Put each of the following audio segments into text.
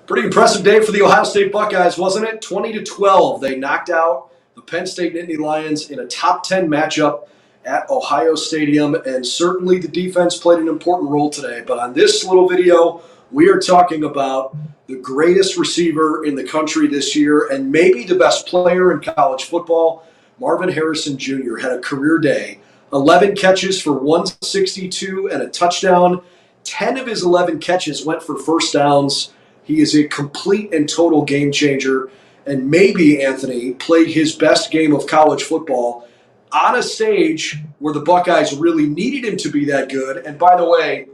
Pretty impressive day for the Ohio State Buckeyes, wasn't it? 20-12. They knocked out the Penn State Nittany Lions in a top 10 matchup at Ohio Stadium, and certainly the defense played an important role today. But on this little video, we are talking about the greatest receiver in the country this year and maybe the best player in college football. Marvin Harrison Jr. had a career day. 11 catches for 162 and a touchdown. 10 of his 11 catches went for first downs. He is a complete and total game changer, and maybe, Anthony, played his best game of college football on a stage where the Buckeyes really needed him to be that good. And by the way,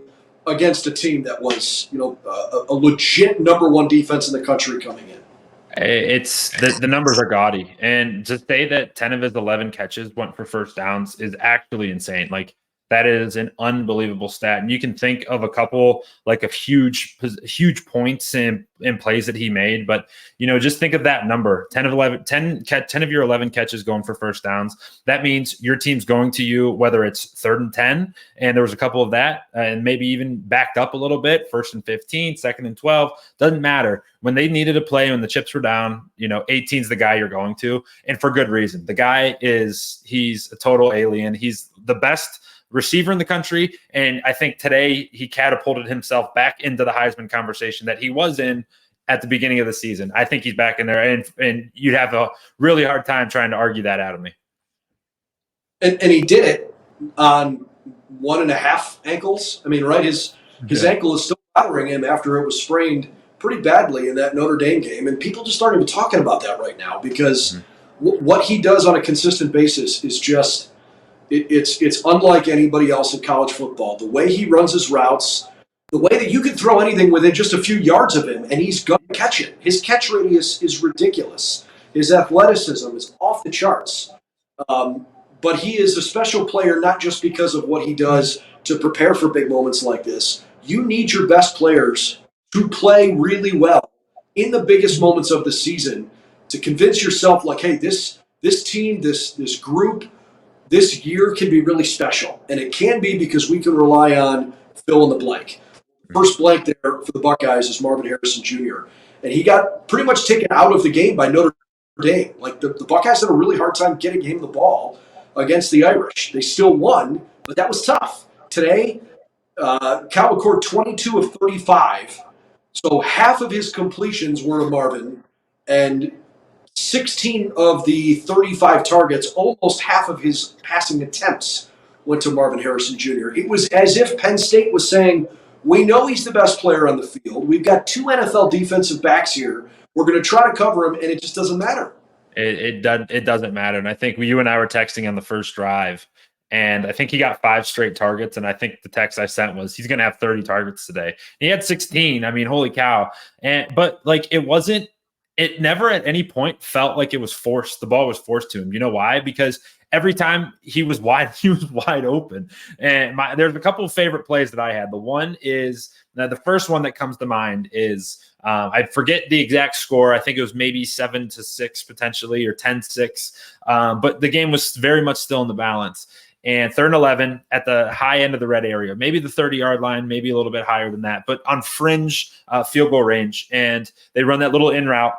against a team that was, a legit number one defense in the country coming in. It's the numbers are gaudy, and to say that 10 of his 11 catches went for first downs is actually insane. Like, that is an unbelievable stat. And you can think of a couple like of huge points in plays that he made. But, just think of that number, 10 of your 11 catches going for first downs. That means your team's going to you, whether it's 3rd and 10, and there was a couple of that, and maybe even backed up a little bit, 1st and 15, 2nd and 12, doesn't matter. When they needed a play, when the chips were down, 18's the guy you're going to, and for good reason. The guy he's a total alien. He's the best receiver in the country, and I think today he catapulted himself back into the Heisman conversation that he was in at the beginning of the season. I think he's back in there, and you'd have a really hard time trying to argue that out of me. And he did it on 1.5 ankles. I mean, right? His ankle is still bothering him after it was sprained pretty badly in that Notre Dame game, and people just aren't even talking about that right now because what he does on a consistent basis is just it's unlike anybody else in college football. The way he runs his routes, the way that you can throw anything within just a few yards of him, and he's going to catch it. His catch radius is ridiculous. His athleticism is off the charts. But he is a special player not just because of what he does to prepare for big moments like this. You need your best players to play really well in the biggest moments of the season to convince yourself, like, hey, this team, this group, this year can be really special. And it can be because we can rely on fill in the blank. First blank there for the Buckeyes is Marvin Harrison Jr. And he got pretty much taken out of the game by Notre Dame. Like, the Buckeyes had a really hard time getting him the ball against the Irish. They still won, but that was tough. Today, Cal McCord 22 of 35. So half of his completions were to Marvin, and 16 of the 35 targets, almost half of his passing attempts went to Marvin Harrison Jr. It was as if Penn State was saying, we know he's the best player on the field. We've got 2 NFL defensive backs here. We're going to try to cover him, and it just doesn't matter. It doesn't matter. And I think you and I were texting on the first drive, and I think he got 5 straight targets. And I think the text I sent was he's going to have 30 targets today. He had 16. I mean, holy cow. But it never at any point felt like it was forced. The ball was forced to him. You know why? Because every time he was wide open. And there's a couple of favorite plays that I had. The one is the first one that comes to mind is I forget the exact score. I think it was maybe 7-6 potentially, or 10-6. But the game was very much still in the balance. And 3rd and 11 at the high end of the red area, maybe the 30-yard line, maybe a little bit higher than that, but on fringe field goal range. And they run that little in route.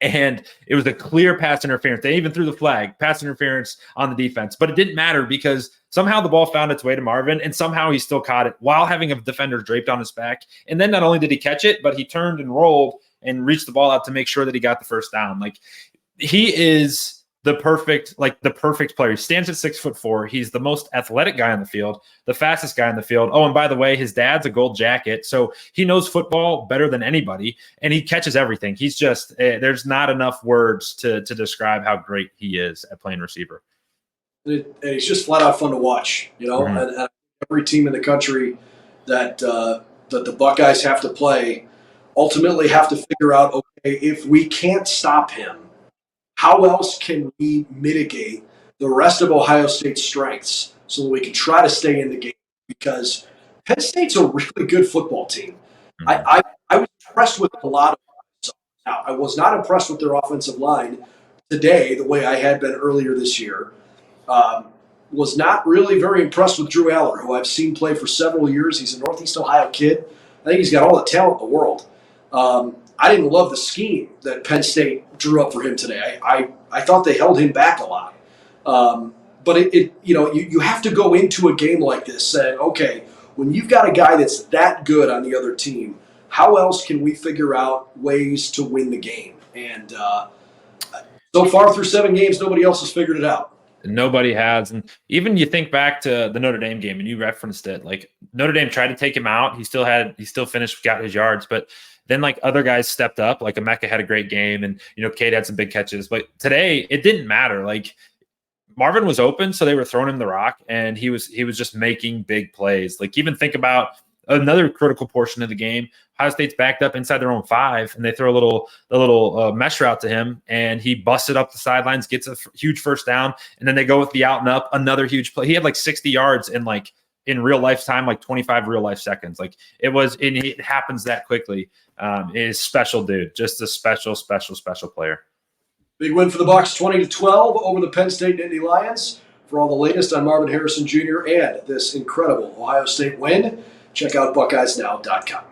And it was a clear pass interference. They even threw the flag, pass interference on the defense. But it didn't matter because somehow the ball found its way to Marvin, and somehow he still caught it while having a defender draped on his back. And then not only did he catch it, but he turned and rolled and reached the ball out to make sure that he got the first down. Like, he is the perfect player. He stands at 6'4". He's the most athletic guy on the field, the fastest guy on the field. Oh, and by the way, his dad's a gold jacket, so he knows football better than anybody, and he catches everything. He's just there's not enough words to describe how great he is at playing receiver. And he's just flat out fun to watch, And every team in the country that the Buckeyes have to play ultimately have to figure out, okay, if we can't stop him, how else can we mitigate the rest of Ohio State's strengths so that we can try to stay in the game? Because Penn State's a really good football team. I was impressed with a lot of them. Now, I was not impressed with their offensive line today the way I had been earlier this year. was not really very impressed with Drew Aller, who I've seen play for several years. He's a Northeast Ohio kid. I think he's got all the talent in the world. I didn't love the scheme that Penn State drew up for him today. I thought they held him back a lot. But you have to go into a game like this saying, okay, when you've got a guy that's that good on the other team, how else can we figure out ways to win the game? And so far through 7 games, nobody else has figured it out. Nobody has. And even you think back to the Notre Dame game, and you referenced it, like Notre Dame tried to take him out. He still finished, got his yards, but then like other guys stepped up, like Emeka had a great game, and Cade had some big catches. But today it didn't matter. Like Marvin was open, so they were throwing him the rock, and he was just making big plays. Like even think about another critical portion of the game. Ohio State's backed up inside their own 5, and they throw a little mesh route to him, and he busted up the sidelines, gets a huge first down, and then they go with the out and up, another huge play. He had like 60 yards in real life time, like 25 real life seconds. Like it happens that quickly. Is special dude, just a special player. Big win for the Bucs, 20-12 over the Penn State Nittany Lions. For all the latest on Marvin Harrison Jr. and this incredible Ohio State win, check out BuckeyesNow.com.